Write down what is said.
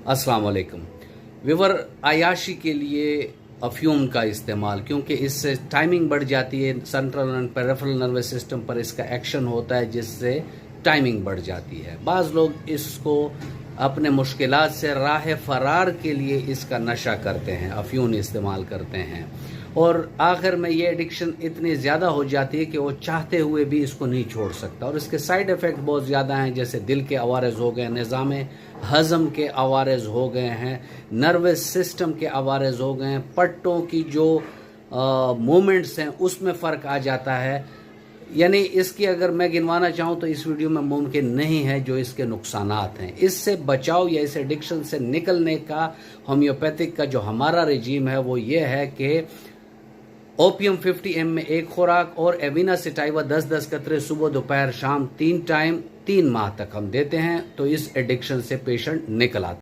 अस्सलाम वालेकुम। विवर अयाशी के लिए अफ्यूम का इस्तेमाल, क्योंकि इससे टाइमिंग बढ़ जाती है, central and peripheral nervous system पर इसका एक्शन होता है जिससे टाइमिंग बढ़ जाती है। बाज़ लोग इसको अपने मुश्किलात से राह फरार के लिए इसका नशा करते हैं, अफ्यूम इस्तेमाल करते हैं, और आखिर में ये एडिक्शन इतनी ज़्यादा हो जाती है कि वो चाहते हुए भी इसको नहीं छोड़ सकता। और इसके साइड इफ़ेक्ट बहुत ज़्यादा हैं, जैसे दिल के अवारज़ हो गए, निज़ाम हज़म के अवारज़ हो गए हैं, नर्वस सिस्टम के अवारज़ हो गए हैं, पट्टों की जो मूवमेंट्स हैं उसमें फ़र्क आ जाता है। यानी इसकी अगर मैं गिनवाना चाहूँ तो इस वीडियो में मुमकिन नहीं है जो इसके नुकसानात हैं। इससे बचाव या इस एडिक्शन से निकलने का होम्योपैथिक का जो हमारा रजीम है वो ये है कि ओपियम 50 mg में एक खुराक और एविना सिटाइवा 10-10 कतरे सुबह दोपहर शाम 3 टाइम 3 माह तक हम देते हैं, तो इस एडिक्शन से पेशेंट निकल आता है।